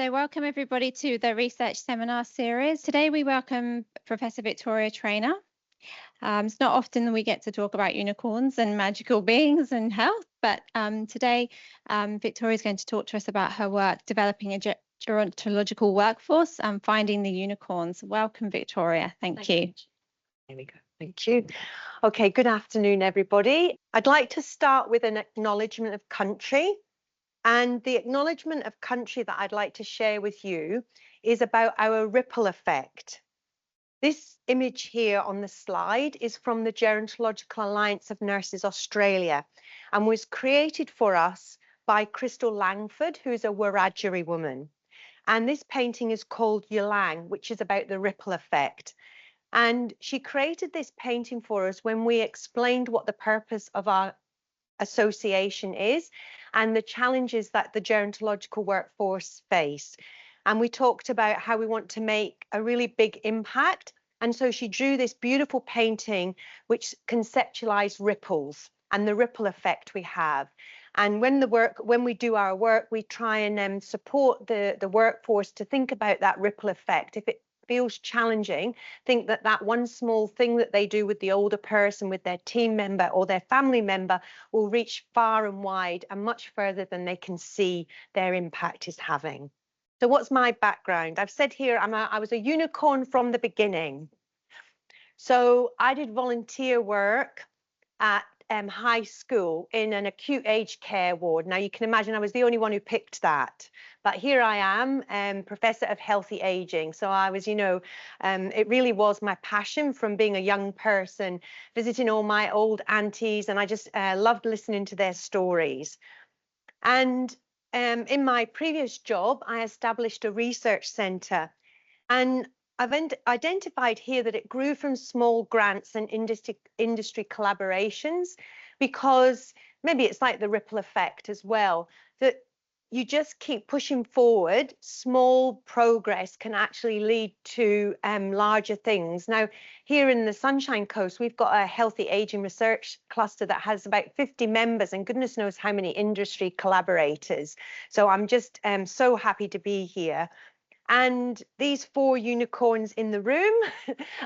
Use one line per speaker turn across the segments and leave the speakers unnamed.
So welcome everybody to the research seminar series. Today we welcome Professor Victoria Traynor. It's not often that we get to talk about unicorns and magical beings and health, but today Victoria is going to talk to us about her work developing a gerontological workforce and finding the unicorns. Welcome, Victoria. Thank you.
There we go. Thank you. Okay, good afternoon, everybody. I'd like to start with an acknowledgement of country. And the acknowledgement of country that I'd like to share with you is about our ripple effect. This image here on the slide is from the Gerontological Alliance of Nurses Australia and was created for us by Crystal Langford, who's a Wiradjuri woman. And this painting is called Ylang, which is about the ripple effect. And she created this painting for us when we explained what the purpose of our association is and the challenges that the gerontological workforce face. And we talked about how we want to make a really big impact. And so she drew this beautiful painting which conceptualized ripples and the ripple effect we have. And when we do our work, we try and support the workforce to think about that ripple effect. If it feels challenging, think that one small thing that they do with the older person, with their team member or their family member, will reach far and wide and much further than they can see their impact is having. So what's my background? I've said here I was a unicorn from the beginning. So I did volunteer work at high school in an acute aged care ward. Now you can imagine I was the only one who picked that, but here I am, Professor of Healthy Aging. So I was, it really was my passion from being a young person, visiting all my old aunties, and I just loved listening to their stories. And in my previous job, I established a research centre, and I've identified here that it grew from small grants and industry collaborations, because maybe it's like the ripple effect as well, that you just keep pushing forward. Small progress can actually lead to larger things. Now, here in the Sunshine Coast, we've got a healthy aging research cluster that has about 50 members and goodness knows how many industry collaborators. So I'm just so happy to be here. And these 4 unicorns in the room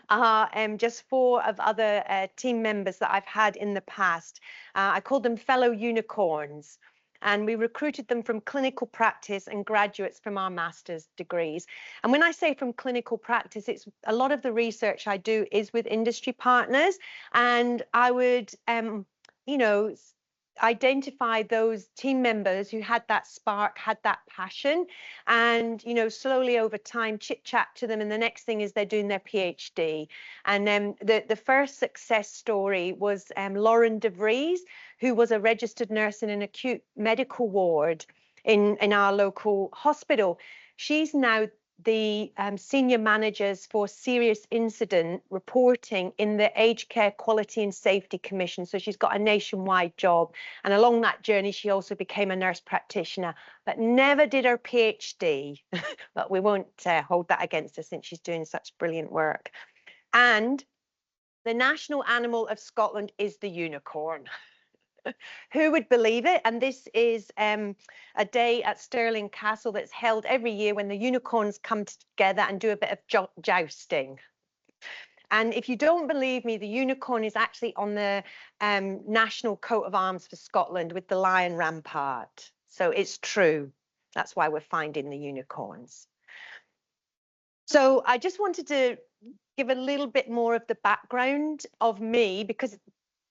are just 4 of other team members that I've had in the past. I called them fellow unicorns, and we recruited them from clinical practice and graduates from our master's degrees. And when I say from clinical practice, it's a lot of the research I do is with industry partners, and I would, identify those team members who had that spark, had that passion, and slowly over time chit chat to them, and the next thing is they're doing their PhD. And the first success story was Lauren DeVries, who was a registered nurse in an acute medical ward in our local hospital. She's now the senior managers for serious incident reporting in the Aged Care Quality and Safety Commission. So she's got a nationwide job. And along that journey, she also became a nurse practitioner, but never did her PhD. But we won't hold that against her since she's doing such brilliant work. And the national animal of Scotland is the unicorn. Who would believe it? And this is a day at Stirling Castle that's held every year when the unicorns come together and do a bit of jousting. And if you don't believe me, the unicorn is actually on the national coat of arms for Scotland with the lion rampart. So it's true. That's why we're finding the unicorns. So I just wanted to give a little bit more of the background of me, because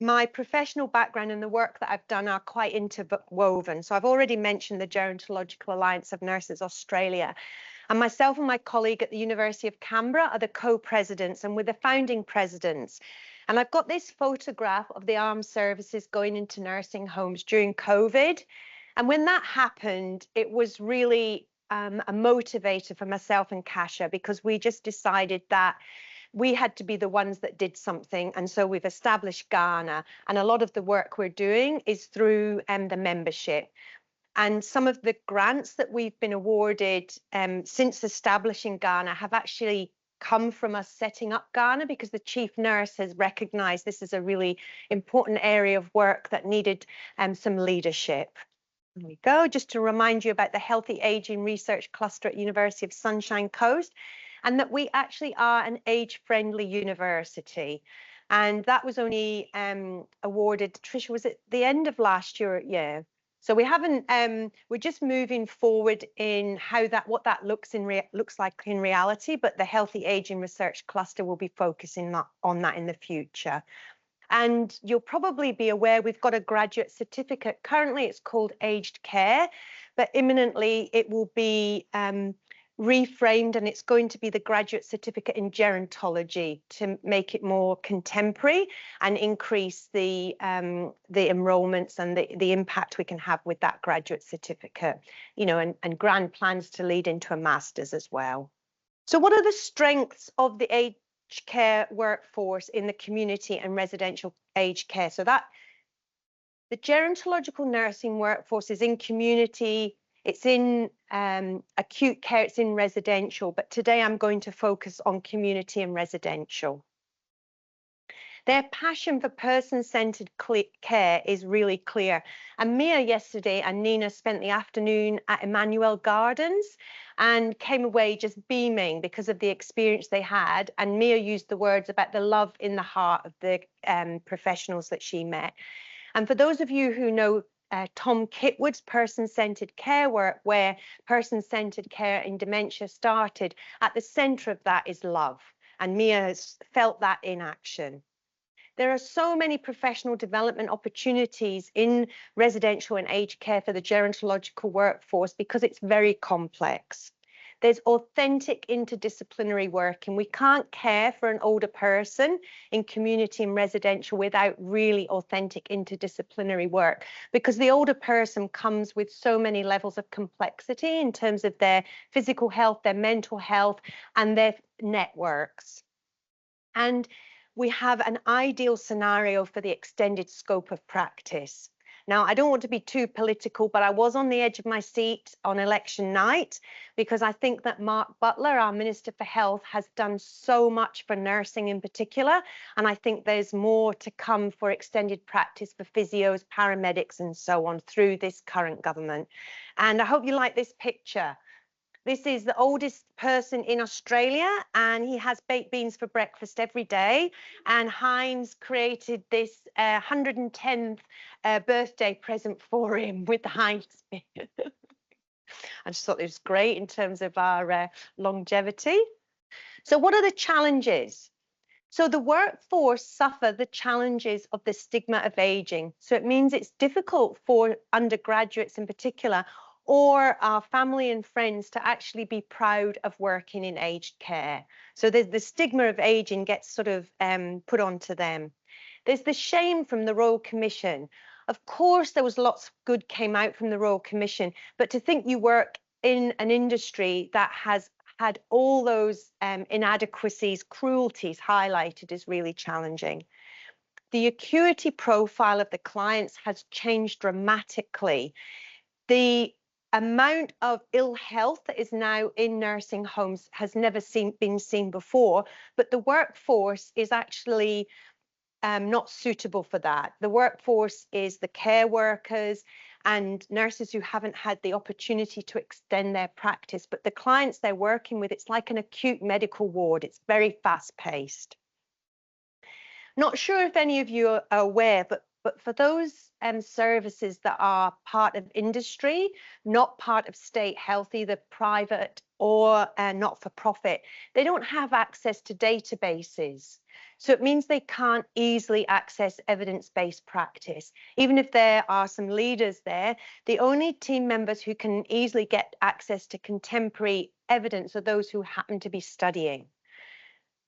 my professional background and the work that I've done are quite interwoven. So I've already mentioned the Gerontological Alliance of Nurses Australia. And myself and my colleague at the University of Canberra are the co-presidents, and we're the founding presidents. And I've got this photograph of the armed services going into nursing homes during COVID. And when that happened, it was really a motivator for myself and Kasia, because we just decided that we had to be the ones that did something. And so we've established Ghana, and a lot of the work we're doing is through the membership. And some of the grants that we've been awarded since establishing Ghana have actually come from us setting up Ghana, because the chief nurse has recognized this is a really important area of work that needed some leadership. There we go. Just to remind you about the Healthy Aging Research Cluster at University of Sunshine Coast, and that we actually are an age-friendly university. And that was only awarded, Tricia, was it the end of last year? Yeah. So we haven't, we're just moving forward in what that looks like in reality, but the Healthy Aging Research Cluster will be focusing on that in the future. And you'll probably be aware we've got a graduate certificate. Currently it's called Aged Care, but imminently it will be reframed, and it's going to be the graduate certificate in gerontology to make it more contemporary and increase the enrollments and the impact we can have with that graduate certificate, you know, and grand plans to lead into a master's as well. So what are the strengths of the aged care workforce in the community and residential aged care? So that the gerontological nursing workforce is in community, it's in acute care, it's in residential, but today I'm going to focus on community and residential. Their passion for person-centered care is really clear. And Mia yesterday and Nina spent the afternoon at Emmanuel Gardens and came away just beaming because of the experience they had. And Mia used the words about the love in the heart of the professionals that she met. And for those of you who know Tom Kitwood's person-centered care work, where person-centered care in dementia started, at the center of that is love. And Mia has felt that in action. There are so many professional development opportunities in residential and aged care for the gerontological workforce because it's very complex. There's authentic interdisciplinary work, and we can't care for an older person in community and residential without really authentic interdisciplinary work, because the older person comes with so many levels of complexity in terms of their physical health, their mental health, and their networks. And we have an ideal scenario for the extended scope of practice. Now, I don't want to be too political, but I was on the edge of my seat on election night because I think that Mark Butler, our Minister for Health, has done so much for nursing in particular. And I think there's more to come for extended practice for physios, paramedics, and so on through this current government. And I hope you like this picture. This is the oldest person in Australia, and he has baked beans for breakfast every day. And Heinz created this 110th birthday present for him with the Heinz beer. I just thought it was great in terms of our longevity. So what are the challenges? So the workforce suffer the challenges of the stigma of aging. So it means it's difficult for undergraduates in particular, or our family and friends, to actually be proud of working in aged care. So the stigma of aging gets sort of put onto them. There's the shame from the Royal Commission. Of course, there was lots of good came out from the Royal Commission, but to think you work in an industry that has had all those inadequacies, cruelties highlighted is really challenging. The acuity profile of the clients has changed dramatically. The amount of ill health that is now in nursing homes has never been seen before, but the workforce is actually not suitable for that. The workforce is the care workers and nurses who haven't had the opportunity to extend their practice, but the clients they're working with, it's like an acute medical ward. It's very fast paced. Not sure if any of you are aware, but for those services that are part of industry, not part of state health, either private or not-for-profit, they don't have access to databases. So it means they can't easily access evidence-based practice. Even if there are some leaders there, the only team members who can easily get access to contemporary evidence are those who happen to be studying.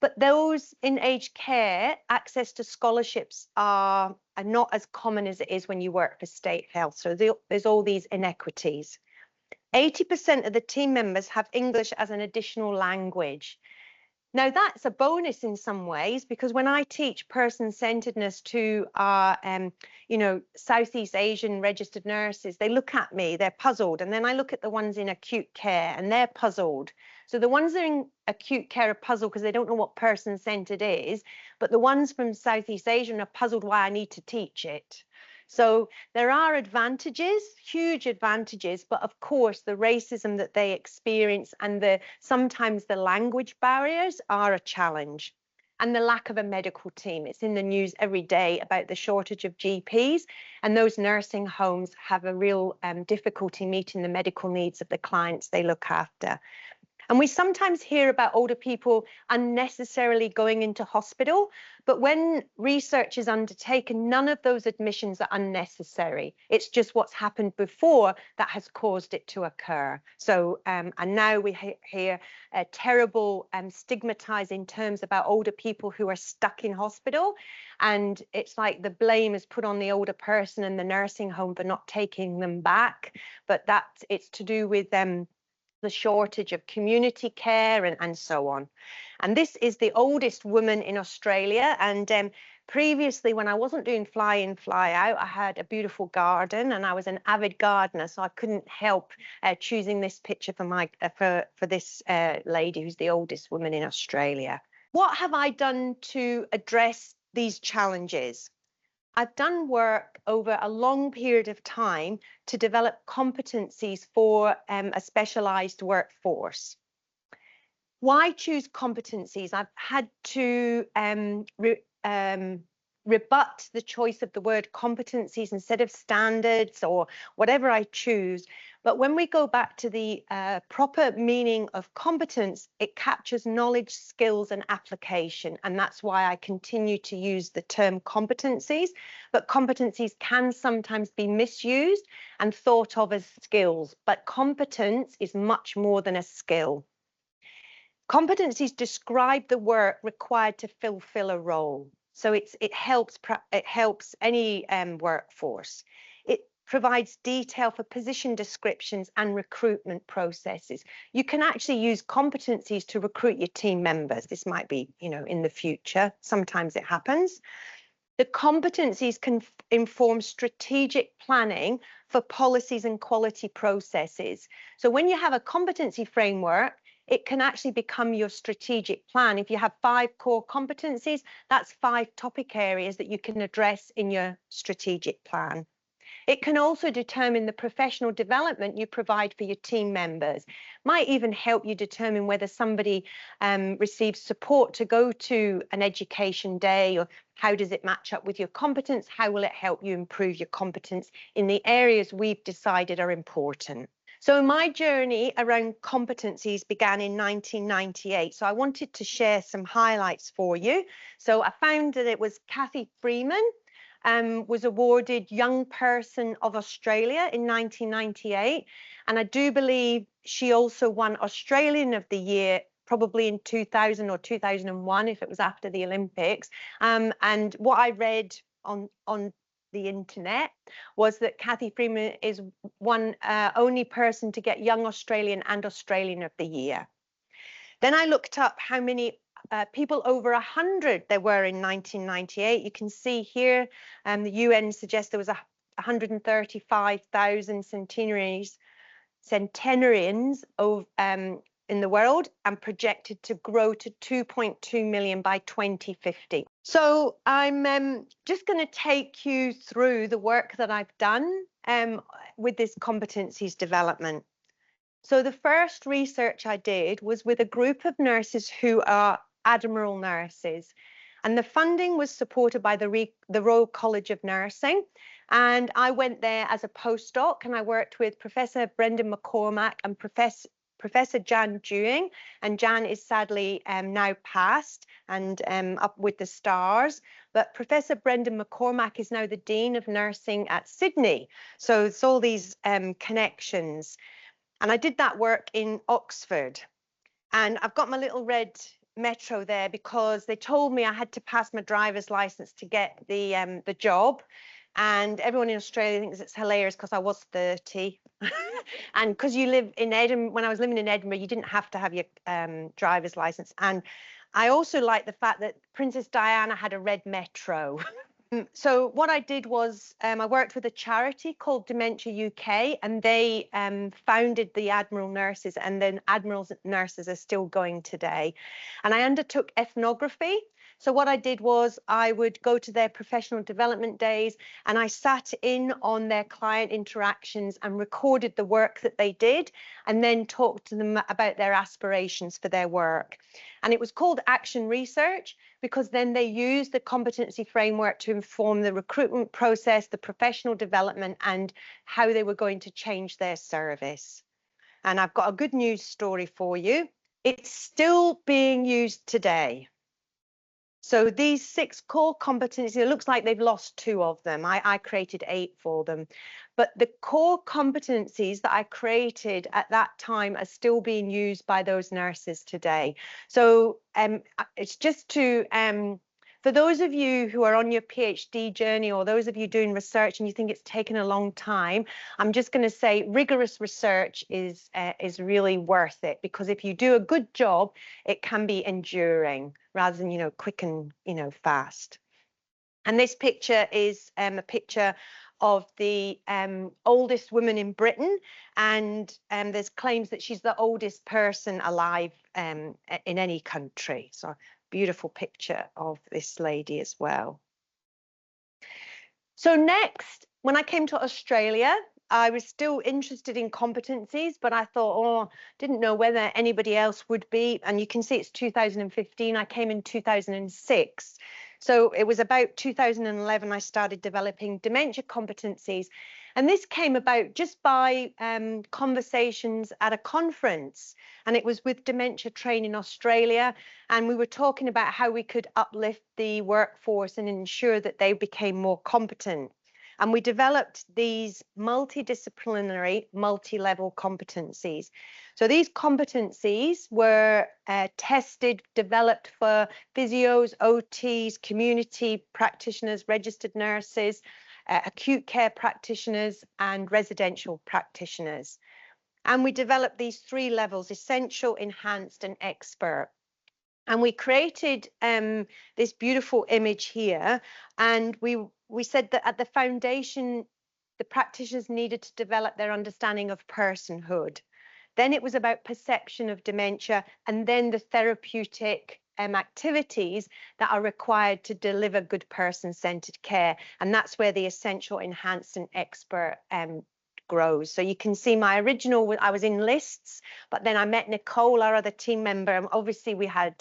But those in aged care, access to scholarships are not as common as it is when you work for state health. So there's all these inequities. 80% of the team members have English as an additional language. Now, that's a bonus in some ways, because when I teach person-centeredness to our, Southeast Asian registered nurses, they look at me, they're puzzled. And then I look at the ones in acute care and they're puzzled. So the ones that are in acute care are puzzled because they don't know what person-centered is, but the ones from Southeast Asian are puzzled why I need to teach it. So there are advantages, huge advantages, but of course the racism that they experience and sometimes the language barriers are a challenge. And the lack of a medical team. It's in the news every day about the shortage of GPs, and those nursing homes have a real difficulty meeting the medical needs of the clients they look after. And we sometimes hear about older people unnecessarily going into hospital, but when research is undertaken, none of those admissions are unnecessary. It's just what's happened before that has caused it to occur. So, and now we hear terrible stigmatizing terms about older people who are stuck in hospital. And it's like the blame is put on the older person and the nursing home for not taking them back. But it's to do with the shortage of community care and so on. And this is the oldest woman in Australia. And previously, when I wasn't doing fly in, fly out, I had a beautiful garden and I was an avid gardener, so I couldn't help choosing this picture for this lady who's the oldest woman in Australia. What have I done to address these challenges? I've done work over a long period of time to develop competencies for a specialised workforce. Why choose competencies? I've had to rebut the choice of the word competencies instead of standards or whatever I choose. But when we go back to the proper meaning of competence, it captures knowledge, skills and application. And that's why I continue to use the term competencies. But competencies can sometimes be misused and thought of as skills. But competence is much more than a skill. Competencies describe the work required to fulfill a role. So it helps any workforce. It provides detail for position descriptions and recruitment processes. You can actually use competencies to recruit your team members. This might be, in the future. Sometimes it happens. The competencies can inform strategic planning for policies and quality processes. So when you have a competency framework, it can actually become your strategic plan. If you have 5 core competencies, that's 5 topic areas that you can address in your strategic plan. It can also determine the professional development you provide for your team members. Might even help you determine whether somebody receives support to go to an education day, or how does it match up with your competence? How will it help you improve your competence in the areas we've decided are important? So my journey around competencies began in 1998. So I wanted to share some highlights for you. So I found that it was Kathy Freeman was awarded Young Person of Australia in 1998. And I do believe she also won Australian of the Year probably in 2000 or 2001, if it was after the Olympics. And what I read on the internet was that Kathy Freeman is one only person to get Young Australian and Australian of the Year. Then I looked up how many people over 100 there were in 1998. You can see here the UN suggests there was 135,000 centenarians of in the world, and projected to grow to 2.2 million by 2050. So I'm just going to take you through the work that I've done with this competencies development. So the first research I did was with a group of nurses who are Admiral nurses, and the funding was supported by the Royal College of Nursing. And I went there as a postdoc, and I worked with Professor Brendan McCormack and Professor Jan Dewing, and Jan is sadly now passed and up with the stars. But Professor Brendan McCormack is now the Dean of Nursing at Sydney. So it's all these connections. And I did that work in Oxford. And I've got my little red metro there because they told me I had to pass my driver's license to get the job. And everyone in Australia thinks it's hilarious because I was 30. And because you live in Edinburgh, when I was living in Edinburgh, you didn't have to have your driver's license. And I also like the fact that Princess Diana had a red metro. So what I did was I worked with a charity called Dementia UK, and they founded the Admiral Nurses, and then Admiral's nurses are still going today. And I undertook ethnography. So what I did was I would go to their professional development days and I sat in on their client interactions and recorded the work that they did and then talked to them about their aspirations for their work. And it was called action research because then they used the competency framework to inform the recruitment process, the professional development, and how they were going to change their service. And I've got a good news story for you. It's still being used today. So these 6 core competencies, it looks like they've lost 2 of them. I created 8 for them. But the core competencies that I created at that time are still being used by those nurses today. So it's just to, for those of you who are on your PhD journey or those of you doing research and you think it's taken a long time, I'm just going to say rigorous research is really worth it, because if you do a good job, it can be enduring rather than, you know, quick and, you know, fast. And this picture is a picture of the oldest woman in Britain, and there's claims that she's the oldest person alive in any country. So beautiful picture of this lady as well. So next, when I came to Australia, I was still interested in competencies, but I thought, oh, didn't know whether anybody else would be. And you can see it's 2015. I came in 2006. So it was about 2011 I started developing dementia competencies. And this came about just by conversations at a conference. And it was with Dementia Train in Australia. And we were talking about how we could uplift the workforce and ensure that they became more competent. And we developed these multidisciplinary, multi-level competencies. So these competencies were tested, developed for physios, OTs, community practitioners, registered nurses, acute care practitioners, and residential practitioners. And we developed these 3 levels: essential, enhanced, and expert. And we created this beautiful image here, and we said that at the foundation, the practitioners needed to develop their understanding of personhood. Then it was about perception of dementia, and then the therapeutic activities that are required to deliver good person-centered care. And that's where the essential, enhanced, and expert grows. So you can see my original, I was in lists, but then I met Nicole, our other team member, and obviously we had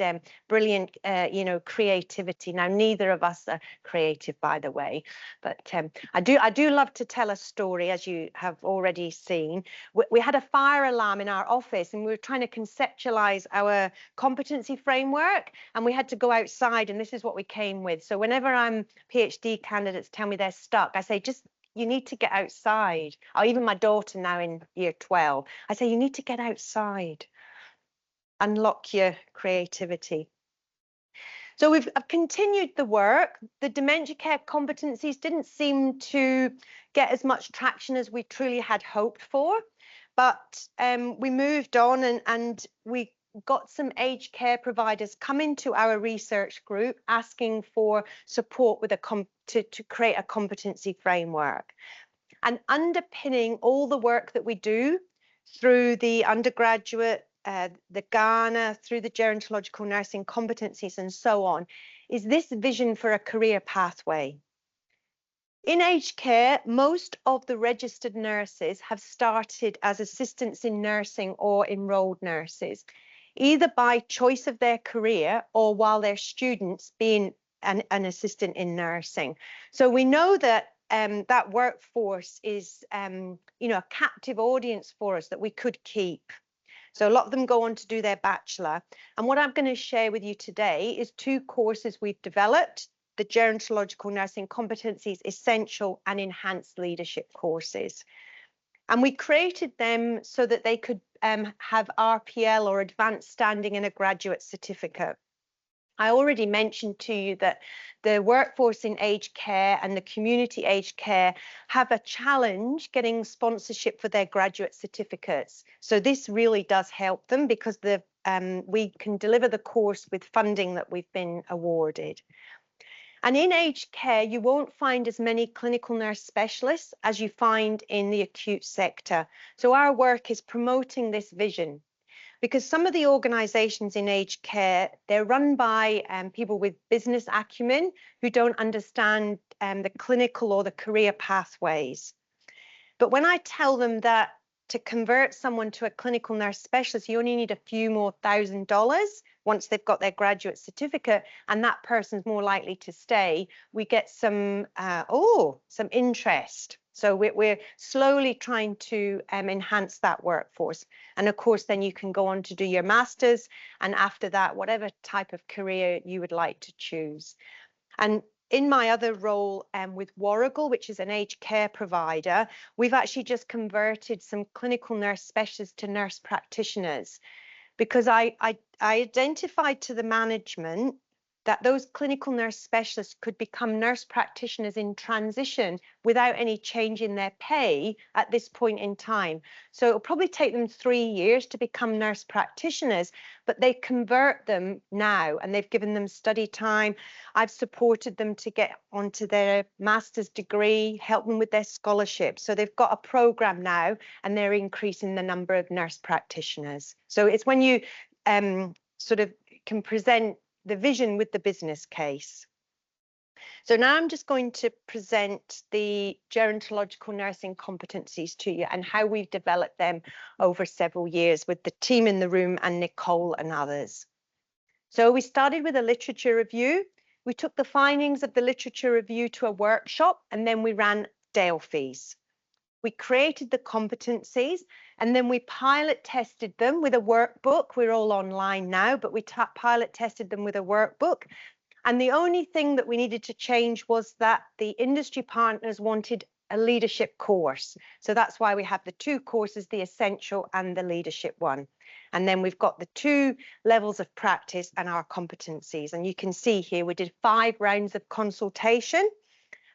brilliant, you know, creativity. Now, neither of us are creative, by the way, but I do love to tell a story, as you have already seen. We had a fire alarm in our office, and we were trying to conceptualize our competency framework, and we had to go outside, and this is what we came with. So whenever PhD candidates tell me they're stuck, I say, just, you need to get outside. Or even my daughter now in year 12, I say, you need to get outside, unlock your creativity. So I've continued the work. The dementia care competencies didn't seem to get as much traction as we truly had hoped for, but we moved on, and we got some aged care providers coming to our research group asking for support with to create a competency framework. And underpinning all the work that we do through the undergraduate, the Ghana, through the gerontological nursing competencies and so on, is this vision for a career pathway. In aged care, most of the registered nurses have started as assistants in nursing or enrolled nurses, either by choice of their career or while they're students being an assistant in nursing. So we know that that workforce is, you know, a captive audience for us that we could keep. So a lot of them go on to do their bachelor. And what I'm going to share with you today is 2 courses we've developed: the gerontological nursing competencies, essential and enhanced leadership courses. And we created them so that they could have RPL or advanced standing in a graduate certificate. I already mentioned to you that the workforce in aged care and the community aged care have a challenge getting sponsorship for their graduate certificates. So this really does help them, because we can deliver the course with funding that we've been awarded. And in aged care, you won't find as many clinical nurse specialists as you find in the acute sector. So our work is promoting this vision, because some of the organisations in aged care, they're run by people with business acumen who don't understand the clinical or the career pathways. But when I tell them that to convert someone to a clinical nurse specialist, you only need a few more $1,000 once they've got their graduate certificate, and that person's more likely to stay, we get some interest. So we're slowly trying to enhance that workforce. And of course, then you can go on to do your master's, and after that, whatever type of career you would like to choose. And in my other role with Warrigal, which is an aged care provider, we've actually just converted some clinical nurse specialists to nurse practitioners, because I identified to the management that those clinical nurse specialists could become nurse practitioners in transition without any change in their pay at this point in time. So it'll probably take them 3 years to become nurse practitioners, but they convert them now, and they've given them study time. I've supported them to get onto their master's degree, help them with their scholarship. So they've got a program now, and they're increasing the number of nurse practitioners. So it's when you sort of can present the vision with the business case. So now I'm just going to present the gerontological nursing competencies to you and how we've developed them over several years with the team in the room and Nicole and others. So we started with a literature review. We took the findings of the literature review to a workshop, and then we ran Delphis. We created the competencies, and then we pilot tested them with a workbook. We're all online now, but we pilot tested them with a workbook. And the only thing that we needed to change was that the industry partners wanted a leadership course. So that's why we have the 2 courses, the essential and the leadership one. And then we've got the 2 levels of practice and our competencies. And you can see here we did 5 rounds of consultation.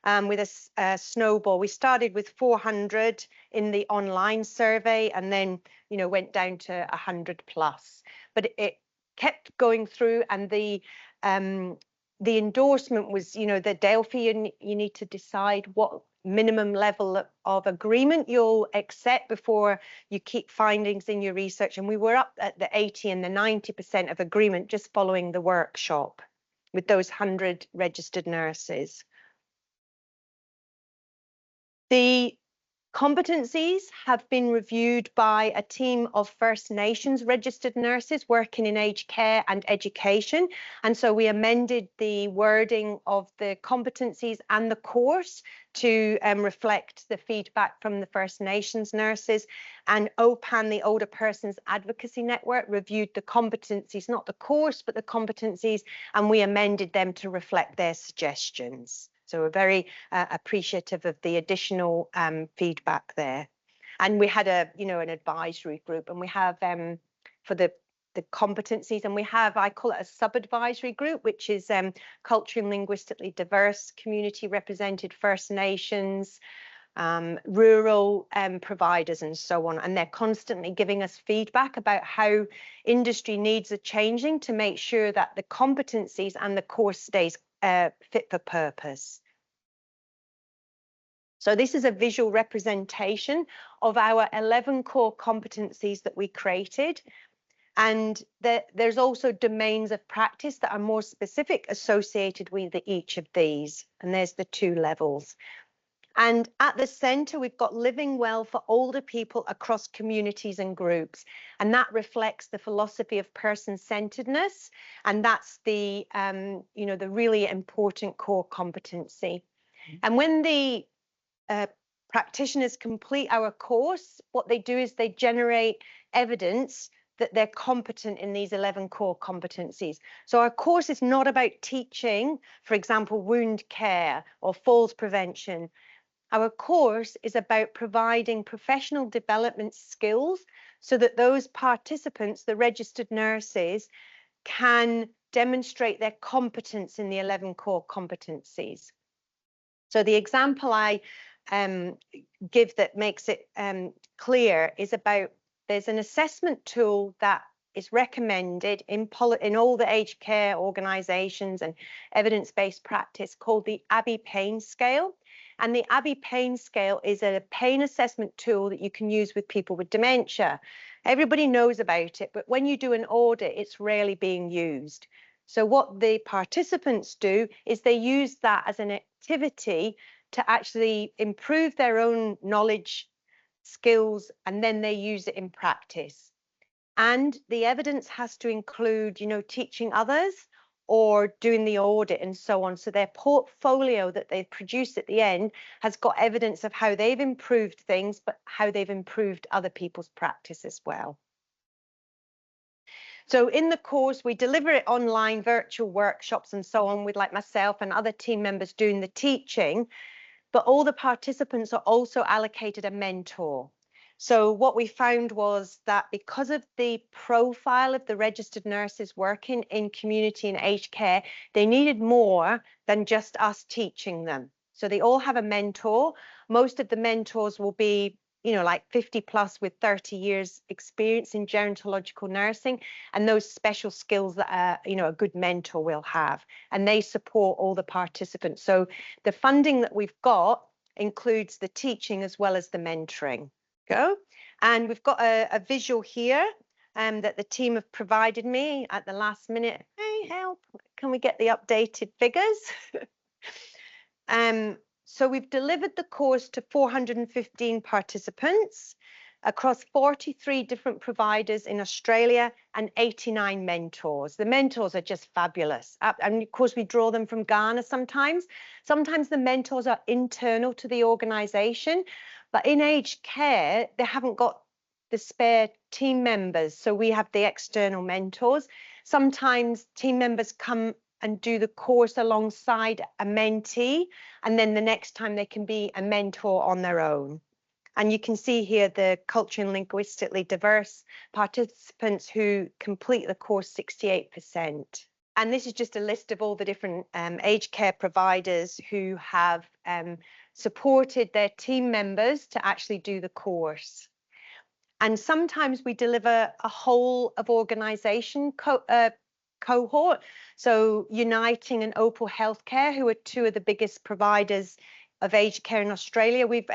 With a snowball. We started with 400 in the online survey, and then went down to 100 plus. But it kept going through, and the endorsement was, the Delphi. You need to decide what minimum level of agreement you'll accept before you keep findings in your research. And we were up at the 80 and the 90% of agreement just following the workshop with those 100 registered nurses. The competencies have been reviewed by a team of First Nations registered nurses working in aged care and education. And so we amended the wording of the competencies and the course to reflect the feedback from the First Nations nurses. And OPAN, the Older Persons Advocacy Network, reviewed the competencies, not the course, but the competencies, and we amended them to reflect their suggestions. So we're very appreciative of the additional feedback there. And we had an advisory group, and we have for the competencies, and we have, I call it a sub-advisory group, which is culturally and linguistically diverse, community represented First Nations, rural providers and so on. And they're constantly giving us feedback about how industry needs are changing to make sure that the competencies and the course stays fit for purpose. So this is a visual representation of our 11 core competencies that we created. And there's also domains of practice that are more specific associated with each of these. And there's the 2 levels. And at the centre, we've got living well for older people across communities and groups. And that reflects the philosophy of person-centeredness. And that's the really important core competency. And when the practitioners complete our course, what they do is they generate evidence that they're competent in these 11 core competencies. So our course is not about teaching, for example, wound care or falls prevention. Our course is about providing professional development skills so that those participants, the registered nurses, can demonstrate their competence in the 11 core competencies. So the example I give that makes it clear is about, there's an assessment tool that is recommended in all the aged care organisations and evidence-based practice called the Abbey Pain Scale. And the Abbey Pain Scale is a pain assessment tool that you can use with people with dementia. Everybody knows about it, but when you do an audit, it's rarely being used. So what the participants do is they use that as an activity to actually improve their own knowledge, skills, and then they use it in practice. And the evidence has to include, teaching others or doing the audit and so on. So their portfolio that they produce at the end has got evidence of how they've improved things, but how they've improved other people's practice as well. So in the course, we deliver it online, virtual workshops and so on, with like myself and other team members doing the teaching, but all the participants are also allocated a mentor. So what we found was that because of the profile of the registered nurses working in community and aged care, they needed more than just us teaching them. So they all have a mentor. Most of the mentors will be like 50 plus with 30 years experience in gerontological nursing, and those special skills that a good mentor will have, and they support all the participants. So the funding that we've got includes the teaching as well as the mentoring. And we've got a visual here that the team have provided me at the last minute. Hey, help, can we get the updated figures? So we've delivered the course to 415 participants across 43 different providers in Australia and 89 mentors. The mentors are just fabulous. And of course, we draw them from Ghana sometimes. Sometimes the mentors are internal to the organisation, but in aged care, they haven't got the spare team members. So we have the external mentors. Sometimes team members come and do the course alongside a mentee, and then the next time they can be a mentor on their own. And you can see here the culturally and linguistically diverse participants who complete the course, 68%. And this is just a list of all the different aged care providers who have supported their team members to actually do the course. And sometimes we deliver a whole of organisation cohort. So Uniting and Opal Healthcare, who are two of the biggest providers of aged care in Australia, we've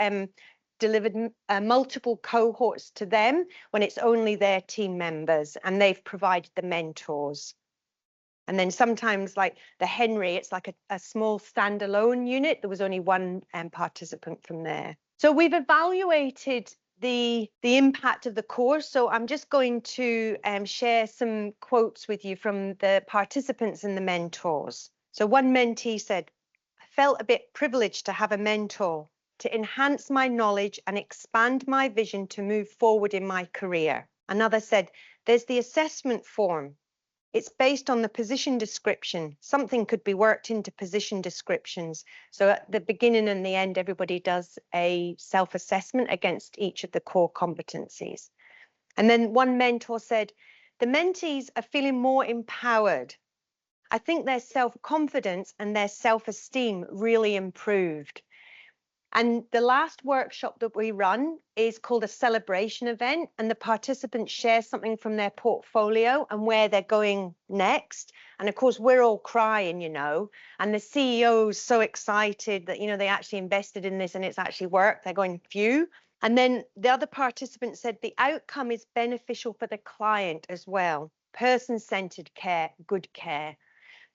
delivered multiple cohorts to them when it's only their team members, and they've provided the mentors. And then sometimes, like the Henry, it's like a small standalone unit. There was only one participant from there. So we've evaluated the impact of the course. So I'm just going to share some quotes with you from the participants and the mentors. So one mentee said, "I felt a bit privileged to have a mentor to enhance my knowledge and expand my vision to move forward in my career." Another said, "There's the assessment form. It's based on the position description. Something could be worked into position descriptions. So at the beginning and the end, everybody does a self-assessment against each of the core competencies." And then one mentor said, "The mentees are feeling more empowered. I think their self-confidence and their self-esteem really improved." And the last workshop that we run is called a celebration event, and the participants share something from their portfolio and where they're going next. And of course, we're all crying, and the CEO's so excited that, they actually invested in this and it's actually worked. They're going, phew. And then the other participant said the outcome is beneficial for the client as well. Person-centered care, good care.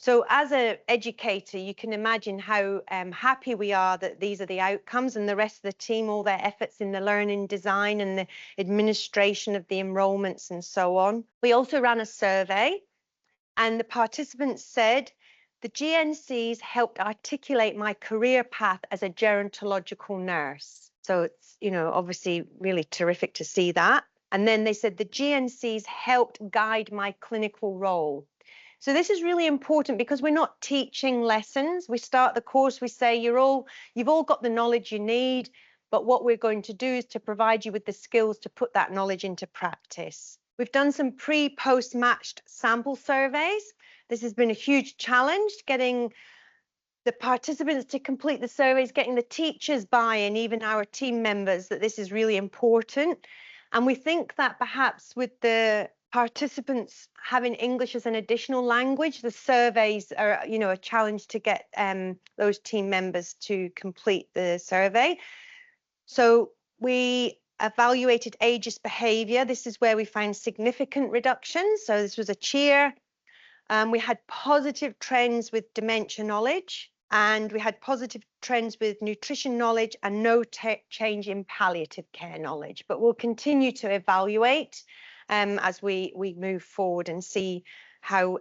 So as an educator, you can imagine how happy we are that these are the outcomes, and the rest of the team, all their efforts in the learning design and the administration of the enrolments and so on. We also ran a survey, and the participants said, "The GNCs helped articulate my career path as a gerontological nurse." So it's, obviously really terrific to see that. And then they said, "The GNCs helped guide my clinical role." So this is really important because we're not teaching lessons. We start the course, we say you've all got the knowledge you need, but what we're going to do is to provide you with the skills to put that knowledge into practice. We've done some pre-post matched sample surveys. This has been a huge challenge, getting the participants to complete the surveys, getting the teachers buy-in, even our team members, that this is really important. And we think that perhaps with the participants having English as an additional language, the surveys are, a challenge to get those team members to complete the survey. So we evaluated ageist behaviour. This is where we found significant reductions. So this was a cheer. We had positive trends with dementia knowledge, and we had positive trends with nutrition knowledge and no change in palliative care knowledge. But we'll continue to evaluate as we move forward and see how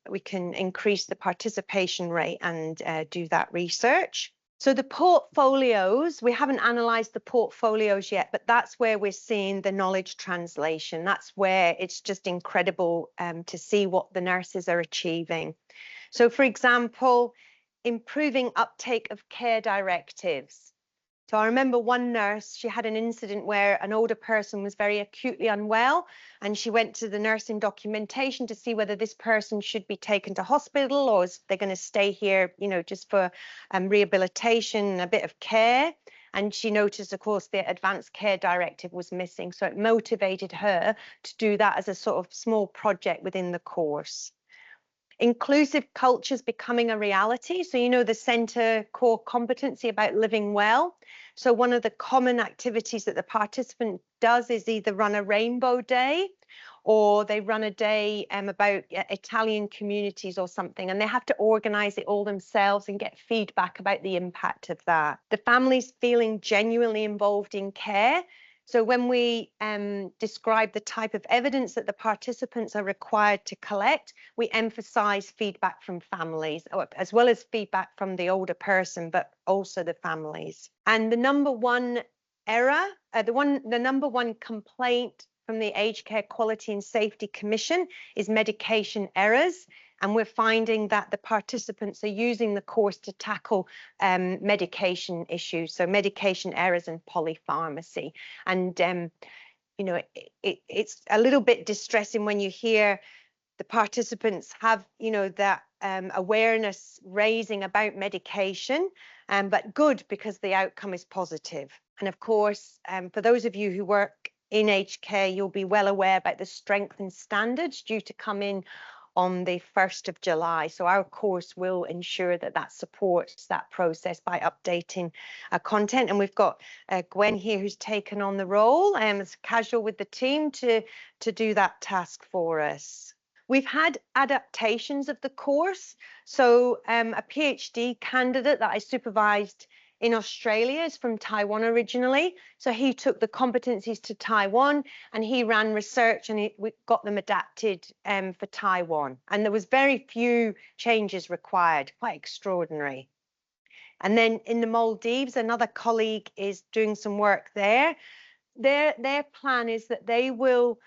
we can increase the participation rate and do that research. So the portfolios, we haven't analysed the portfolios yet, but that's where we're seeing the knowledge translation. That's where it's just incredible to see what the nurses are achieving. So for example, improving uptake of care directives. So I remember one nurse, she had an incident where an older person was very acutely unwell, and she went to the nursing documentation to see whether this person should be taken to hospital or is they going to stay here, you know, just for rehabilitation and a bit of care. And she noticed, of course, the advanced care directive was missing. So it motivated her to do that as a sort of small project within the course. Inclusive cultures becoming a reality. So, you know, the centre core competency about living well. So one of the common activities that the participant does is either run a rainbow day or they run a day about Italian communities or something, and they have to organise it all themselves and get feedback about the impact of that. The families feeling genuinely involved in care. So when we describe the type of evidence that the participants are required to collect, we emphasise feedback from families, as well as feedback from the older person, but also the families. And the number one error, the number one complaint from the Aged Care Quality and Safety Commission is medication errors. And we're finding that the participants are using the course to tackle medication issues, so medication errors and polypharmacy. And, you know, it's a little bit distressing when you hear the participants have, you know, that awareness raising about medication, but good because the outcome is positive. And of course, for those of you who work in aged care, you'll be well aware about the strengthened standards due to come in on the 1st of July. So our course will ensure that that supports that process by updating content. And we've got Gwen here who's taken on the role as casual with the team to do that task for us. We've had adaptations of the course. So a PhD candidate that I supervised in Australia is from Taiwan originally. So he took the competencies to Taiwan and he ran research, and we got them adapted for Taiwan. And there was very few changes required, quite extraordinary. And then in the Maldives, another colleague is doing some work there. Their plan is that they will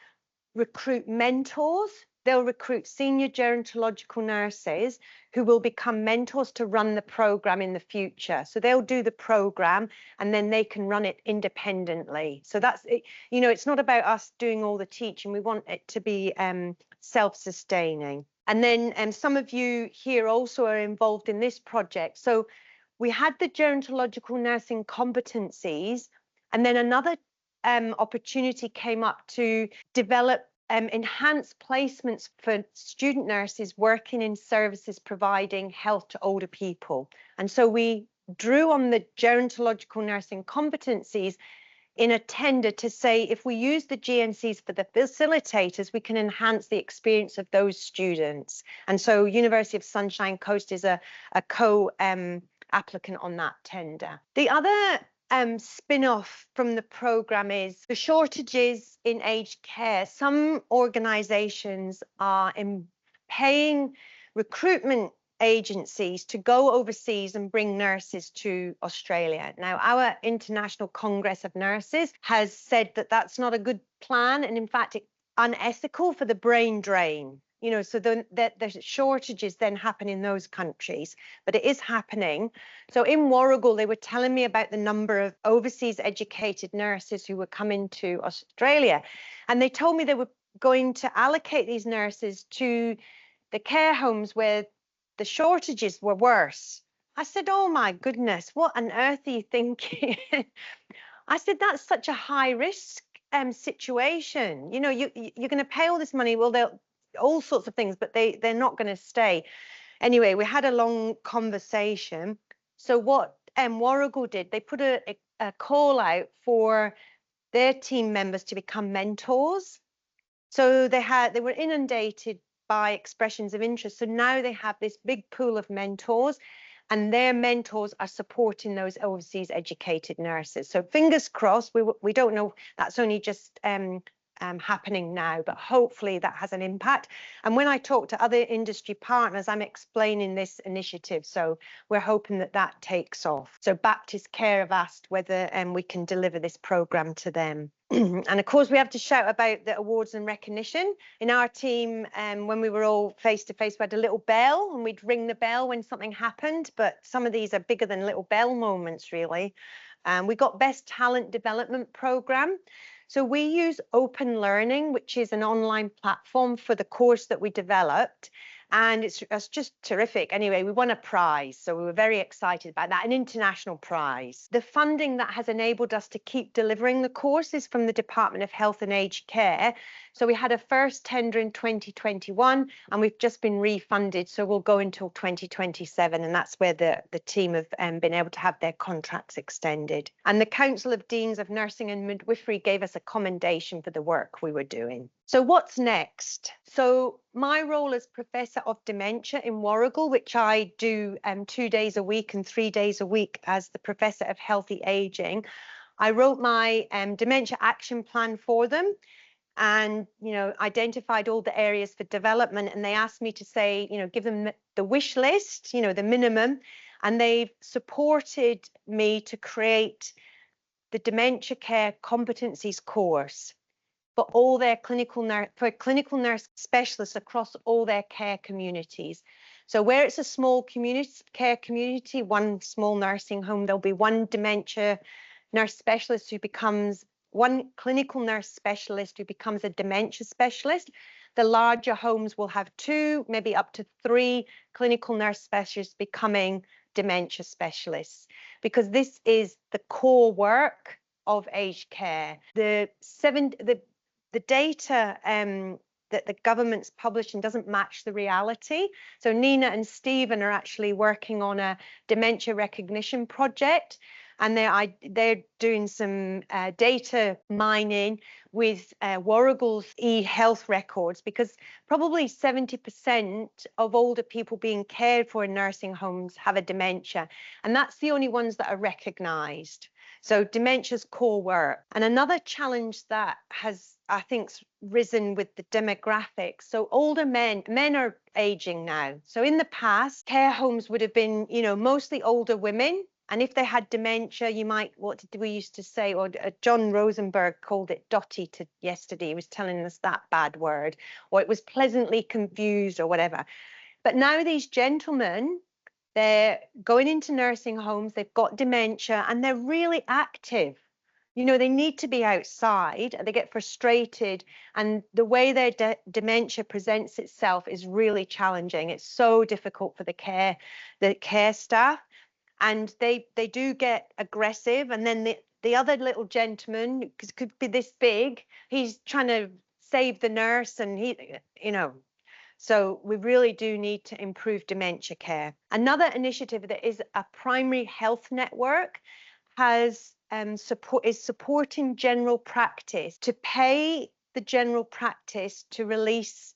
recruit mentors. They'll recruit senior gerontological nurses who will become mentors to run the program in the future. So they'll do the program and then they can run it independently. So that's it. You know, it's not about us doing all the teaching. We want it to be self-sustaining. And then some of you here also are involved in this project. So we had the gerontological nursing competencies, and then another opportunity came up to develop enhanced placements for student nurses working in services providing health to older people. And so we drew on the gerontological nursing competencies in a tender to say, if we use the GNCs for the facilitators, we can enhance the experience of those students. And so University of Sunshine Coast is a co-applicant on that tender. The other spin-off from the programme is the shortages in aged care. Some organisations are paying recruitment agencies to go overseas and bring nurses to Australia. Now, our International Congress of Nurses has said that that's not a good plan, and in fact, it's unethical for the brain drain. You know, so the shortages then happen in those countries, but it is happening. So in Warragul, they were telling me about the number of overseas educated nurses who were coming to Australia. And they told me they were going to allocate these nurses to the care homes where the shortages were worse. I said, oh my goodness, what on earth are you thinking? I said, that's such a high risk situation. You know, you're going to pay all this money. Well, they'll all sorts of things, but they're not going to stay. Anyway, we had a long conversation. So what Warragul did, they put a call out for their team members to become mentors. So they were inundated by expressions of interest. So now they have this big pool of mentors, and their mentors are supporting those overseas educated nurses. So fingers crossed, we don't know, that's only just happening now, but hopefully that has an impact. And when I talk to other industry partners, I'm explaining this initiative. So we're hoping that that takes off. So Baptist Care have asked whether we can deliver this program to them. And of course, we have to shout about the awards and recognition. In our team, when we were all face to face, we had a little bell and we'd ring the bell when something happened. But some of these are bigger than little bell moments, really. We got Best Talent Development Program. So we use Open Learning, which is an online platform for the course that we developed. And it's just terrific. Anyway, we won a prize, so we were very excited about that, an international prize. The funding that has enabled us to keep delivering the course is from the Department of Health and Aged Care. So we had a first tender in 2021, and we've just been refunded, so we'll go until 2027, and that's where the team have been able to have their contracts extended. And the Council of Deans of Nursing and Midwifery gave us a commendation for the work we were doing. So what's next? So my role as Professor of Dementia in Warrigal, which I do 2 days a week and 3 days a week as the Professor of Healthy Aging, I wrote my dementia action plan for them and, identified all the areas for development. And they asked me to say, give them the wish list, the minimum. And they've supported me to create the dementia care competencies course for all their clinical nurse specialists across all their care communities. So where it's a small care community, one small nursing home, there'll be one dementia nurse specialist who becomes one clinical nurse specialist who becomes a dementia specialist. The larger homes will have 2, maybe up to 3 clinical nurse specialists becoming dementia specialists, because this is the core work of aged care. The data that the government's publishing doesn't match the reality. So Nina and Stephen are actually working on a dementia recognition project, and they're doing some data mining with Warrigal's e-health records, because probably 70% of older people being cared for in nursing homes have a dementia, and that's the only ones that are recognised. So dementia's core work. And another challenge that has, I think, risen with the demographics. So older men are aging now. So in the past, care homes would have been, mostly older women. And if they had dementia, you might, what did we used to say? Or John Rosenberg called it dotty to yesterday. He was telling us that bad word, or it was pleasantly confused or whatever. But now these gentlemen, they're going into nursing homes, they've got dementia, and they're really active. They need to be outside, and they get frustrated, and the way their dementia presents itself is really challenging. It's so difficult for the care staff, and they do get aggressive. And then the other little gentleman, could be this big, he's trying to save the nurse, and so we really do need to improve dementia care. Another initiative that is a primary health network is supporting general practice to pay the general practice to release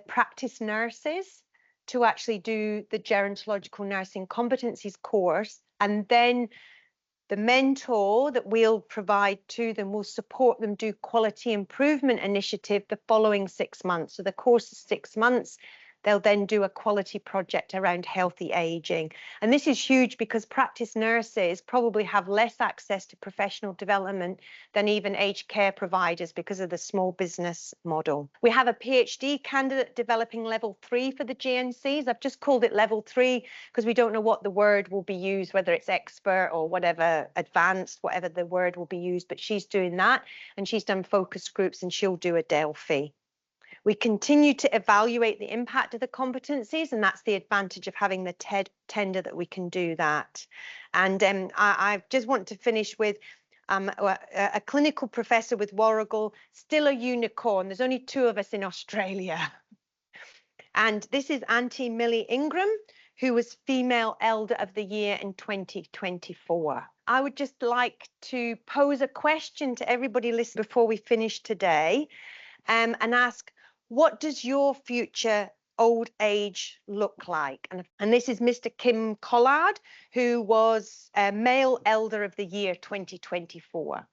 practice nurses to actually do the gerontological nursing competencies course, and then the mentor that we'll provide to them will support them do quality improvement initiative the following 6 months. So the course is 6 months. They'll then do a quality project around healthy aging. And this is huge because practice nurses probably have less access to professional development than even aged care providers because of the small business model. We have a PhD candidate developing level 3 for the GNCs. I've just called it level 3 because we don't know what the word will be used, whether it's expert or whatever, advanced, whatever the word will be used, but she's doing that, and she's done focus groups, and she'll do a Delphi. We continue to evaluate the impact of the competencies, and that's the advantage of having the tender, that we can do that. And I just want to finish with a clinical professor with Warrigal, still a unicorn. There's only 2 of us in Australia. And this is Auntie Millie Ingram, who was Female Elder of the Year in 2024. I would just like to pose a question to everybody listening before we finish today, and ask, what does your future old age look like? And this is Mr. Kim Collard, who was Male Elder of the Year 2024.